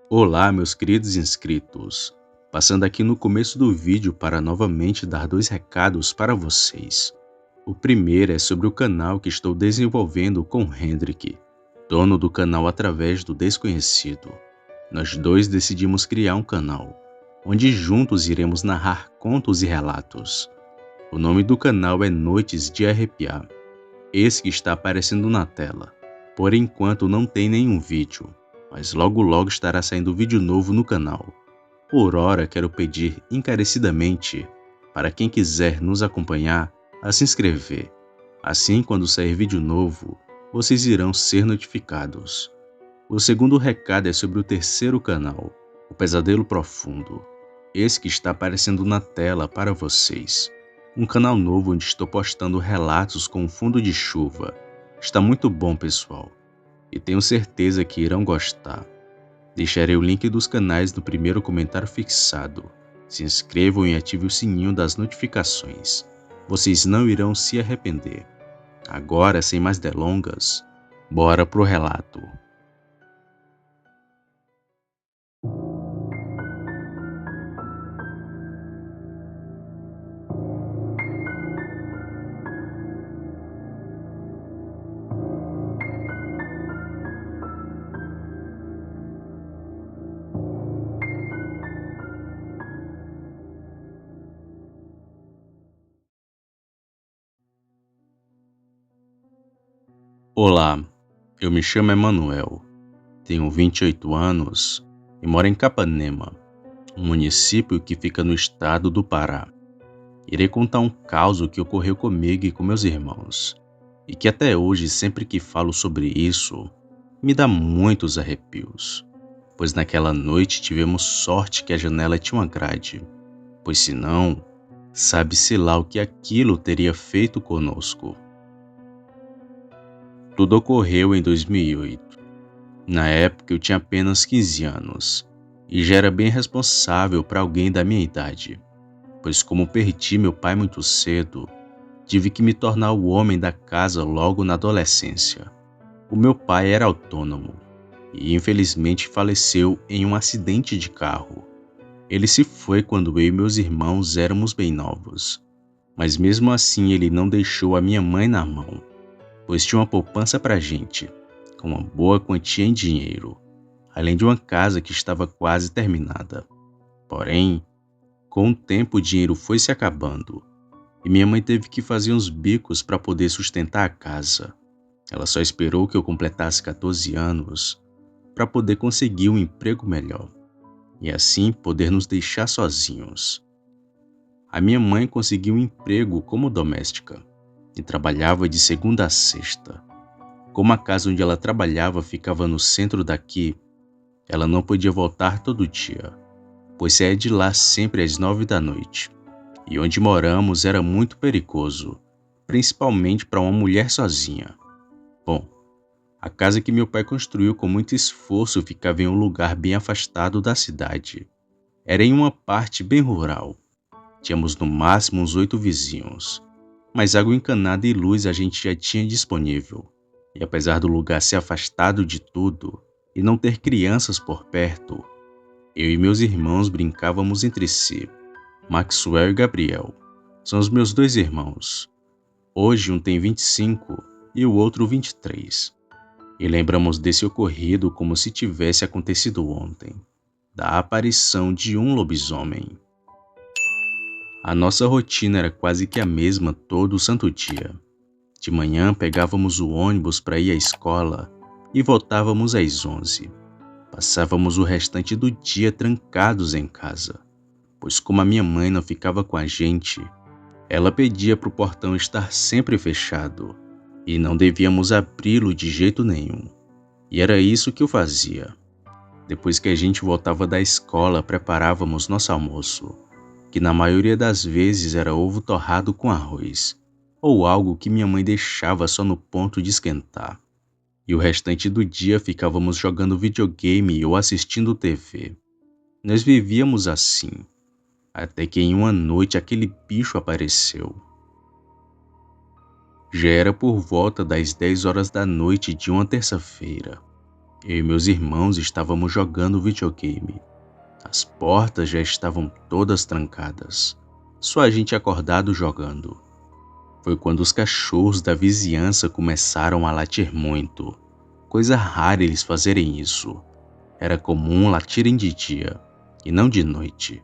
Olá, meus queridos inscritos. Passando aqui no começo do vídeo para novamente dar dois recados para vocês. O primeiro é sobre o canal que estou desenvolvendo com Hendrik, dono do canal Através do Desconhecido. Nós dois decidimos criar um canal, onde juntos iremos narrar contos e relatos. O nome do canal é Noites de Arrepiar. Esse que está aparecendo na tela. Por enquanto não tem nenhum vídeo, mas logo logo estará saindo vídeo novo no canal. Por ora, quero pedir encarecidamente para quem quiser nos acompanhar a se inscrever. Assim, quando sair vídeo novo, vocês irão ser notificados. O segundo recado é sobre o terceiro canal, O Pesadelo Profundo. Esse que está aparecendo na tela para vocês. Um canal novo onde estou postando relatos com fundo de chuva. Está muito bom, pessoal, e tenho certeza que irão gostar. Deixarei o link dos canais no primeiro comentário fixado. Se inscrevam e ative o sininho das notificações. Vocês não irão se arrepender. Agora, sem mais delongas, bora pro relato. Olá, eu me chamo Emanuel, tenho 28 anos e moro em Capanema, um município que fica no estado do Pará. Irei contar um caso que ocorreu comigo e com meus irmãos, e que até hoje, sempre que falo sobre isso, me dá muitos arrepios, pois naquela noite tivemos sorte que a janela tinha uma grade, pois senão, sabe-se lá o que aquilo teria feito conosco. Tudo ocorreu em 2008. Na época eu tinha apenas 15 anos, e já era bem responsável para alguém da minha idade, pois como perdi meu pai muito cedo, tive que me tornar o homem da casa logo na adolescência. O meu pai era autônomo e infelizmente faleceu em um acidente de carro. Ele se foi quando eu e meus irmãos éramos bem novos, mas mesmo assim ele não deixou a minha mãe na mão, pois tinha uma poupança pra gente, com uma boa quantia em dinheiro, além de uma casa que estava quase terminada. Porém, com o tempo o dinheiro foi se acabando e minha mãe teve que fazer uns bicos para poder sustentar a casa. Ela só esperou que eu completasse 14 anos para poder conseguir um emprego melhor e assim poder nos deixar sozinhos. A minha mãe conseguiu um emprego como doméstica e trabalhava de segunda a sexta. Como a casa onde ela trabalhava ficava no centro daqui, ela não podia voltar todo dia, pois saía de lá sempre às 9 da noite. E onde moramos era muito perigoso, principalmente para uma mulher sozinha. Bom, a casa que meu pai construiu com muito esforço ficava em um lugar bem afastado da cidade. Era em uma parte bem rural. Tínhamos no máximo uns 8 vizinhos, mas água encanada e luz a gente já tinha disponível. E apesar do lugar ser afastado de tudo e não ter crianças por perto, eu e meus irmãos brincávamos entre si. Maxwell e Gabriel são os meus dois irmãos. Hoje um tem 25 e o outro 23. E lembramos desse ocorrido como se tivesse acontecido ontem, da aparição de um lobisomem. A nossa rotina era quase que a mesma todo santo dia. De manhã pegávamos o ônibus para ir à escola e voltávamos às 11. Passávamos o restante do dia trancados em casa, pois como a minha mãe não ficava com a gente, ela pedia para o portão estar sempre fechado e não devíamos abri-lo de jeito nenhum. E era isso que eu fazia. Depois que a gente voltava da escola, preparávamos nosso almoço, que na maioria das vezes era ovo torrado com arroz, ou algo que minha mãe deixava só no ponto de esquentar. E o restante do dia ficávamos jogando videogame ou assistindo TV. Nós vivíamos assim, até que em uma noite aquele bicho apareceu. Já era por volta das 10 horas da noite de uma terça-feira. Eu e meus irmãos estávamos jogando videogame. As portas já estavam todas trancadas. Só a gente acordado jogando. Foi quando os cachorros da vizinhança começaram a latir muito. Coisa rara eles fazerem isso. Era comum latirem de dia, e não de noite.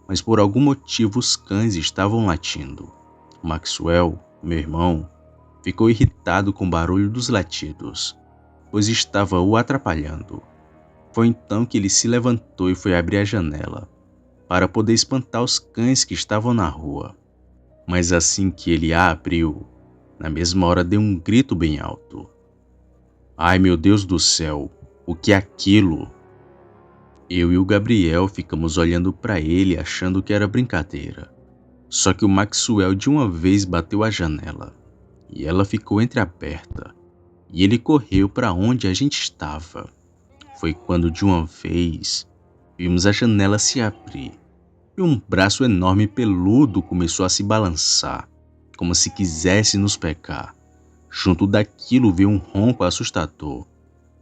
Mas por algum motivo os cães estavam latindo. Maxwell, meu irmão, ficou irritado com o barulho dos latidos, pois estava o atrapalhando. Foi então que ele se levantou e foi abrir a janela, para poder espantar os cães que estavam na rua. Mas assim que ele a abriu, na mesma hora deu um grito bem alto. Ai, meu Deus do céu, o que é aquilo? Eu e o Gabriel ficamos olhando para ele achando que era brincadeira. Só que o Maxwell de uma vez bateu a janela, e ela ficou entreaberta, e ele correu para onde a gente estava. Foi quando de uma vez vimos a janela se abrir, e um braço enorme e peludo começou a se balançar, como se quisesse nos pegar. Junto daquilo veio um ronco assustador.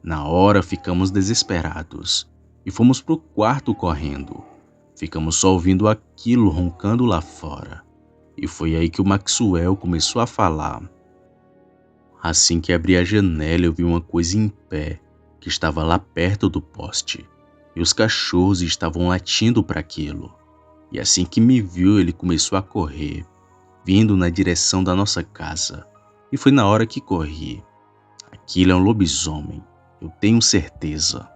Na hora ficamos desesperados e fomos pro quarto correndo. Ficamos só ouvindo aquilo roncando lá fora. E foi aí que o Maxwell começou a falar. Assim que abri a janela, eu vi uma coisa em pé, que estava lá perto do poste. E os cachorros estavam latindo para aquilo. E assim que me viu, ele começou a correr, vindo na direção da nossa casa. E foi na hora que corri. Aquilo é um lobisomem, eu tenho certeza.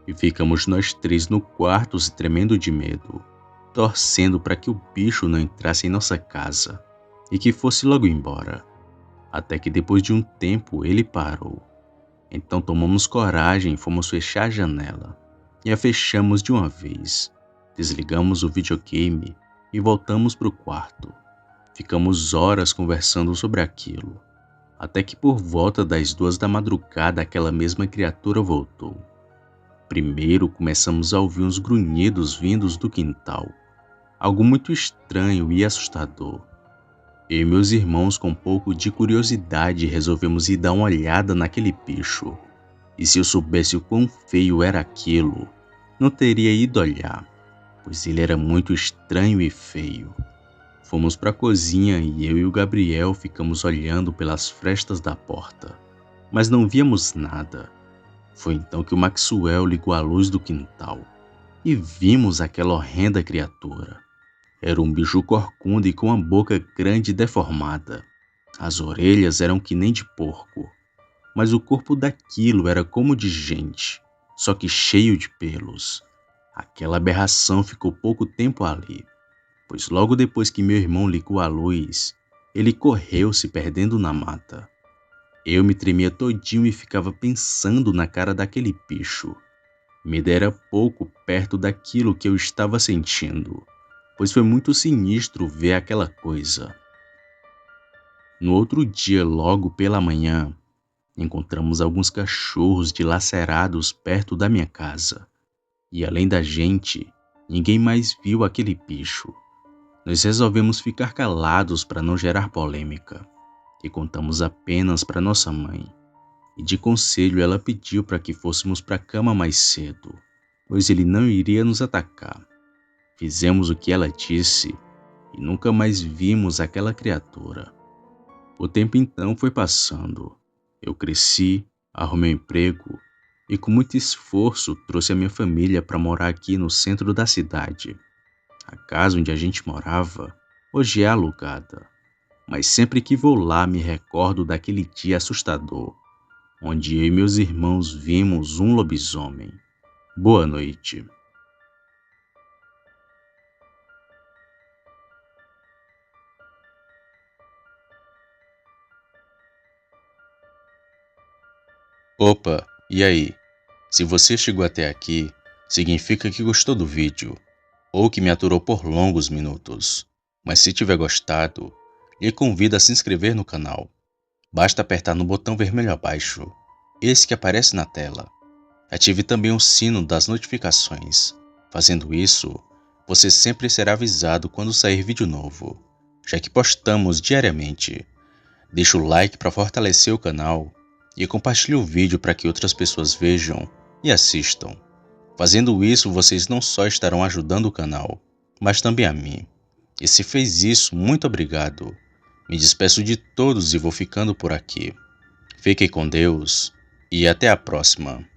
E ficamos nós três no quarto se tremendo de medo, torcendo para que o bicho não entrasse em nossa casa e que fosse logo embora. Até que depois de um tempo ele parou. Então tomamos coragem e fomos fechar a janela. E a fechamos de uma vez. Desligamos o videogame e voltamos para o quarto. Ficamos horas conversando sobre aquilo, até que por volta das 2 da madrugada aquela mesma criatura voltou. Primeiro começamos a ouvir uns grunhidos vindos do quintal, algo muito estranho e assustador. Eu e meus irmãos, com um pouco de curiosidade, resolvemos ir dar uma olhada naquele bicho. E se eu soubesse o quão feio era aquilo, não teria ido olhar, pois ele era muito estranho e feio. Fomos para a cozinha e eu e o Gabriel ficamos olhando pelas frestas da porta, mas não víamos nada. Foi então que o Maxwell ligou a luz do quintal e vimos aquela horrenda criatura. Era um bicho corcunda e com a boca grande e deformada. As orelhas eram que nem de porco, mas o corpo daquilo era como de gente, só que cheio de pelos. Aquela aberração ficou pouco tempo ali, pois logo depois que meu irmão ligou a luz, ele correu se perdendo na mata. Eu me tremia todinho e ficava pensando na cara daquele bicho. Me dera pouco perto daquilo que eu estava sentindo, pois foi muito sinistro ver aquela coisa. No outro dia, logo pela manhã, encontramos alguns cachorros dilacerados perto da minha casa. E além da gente, ninguém mais viu aquele bicho. Nós resolvemos ficar calados para não gerar polêmica e contamos apenas para nossa mãe. E de conselho ela pediu para que fôssemos para a cama mais cedo, pois ele não iria nos atacar. Fizemos o que ela disse e nunca mais vimos aquela criatura. O tempo então foi passando. Eu cresci, arrumei um emprego e com muito esforço trouxe a minha família para morar aqui no centro da cidade. A casa onde a gente morava hoje é alugada, mas sempre que vou lá me recordo daquele dia assustador, onde eu e meus irmãos vimos um lobisomem. Boa noite. Opa, e aí? Se você chegou até aqui, significa que gostou do vídeo, ou que me aturou por longos minutos. Mas se tiver gostado, lhe convido a se inscrever no canal. Basta apertar no botão vermelho abaixo, esse que aparece na tela. Ative também o sino das notificações. Fazendo isso, você sempre será avisado quando sair vídeo novo, já que postamos diariamente. Deixa o like para fortalecer o canal e compartilhe o vídeo para que outras pessoas vejam e assistam. Fazendo isso, vocês não só estarão ajudando o canal, mas também a mim. E se fez isso, muito obrigado. Me despeço de todos e vou ficando por aqui. Fiquem com Deus e até a próxima.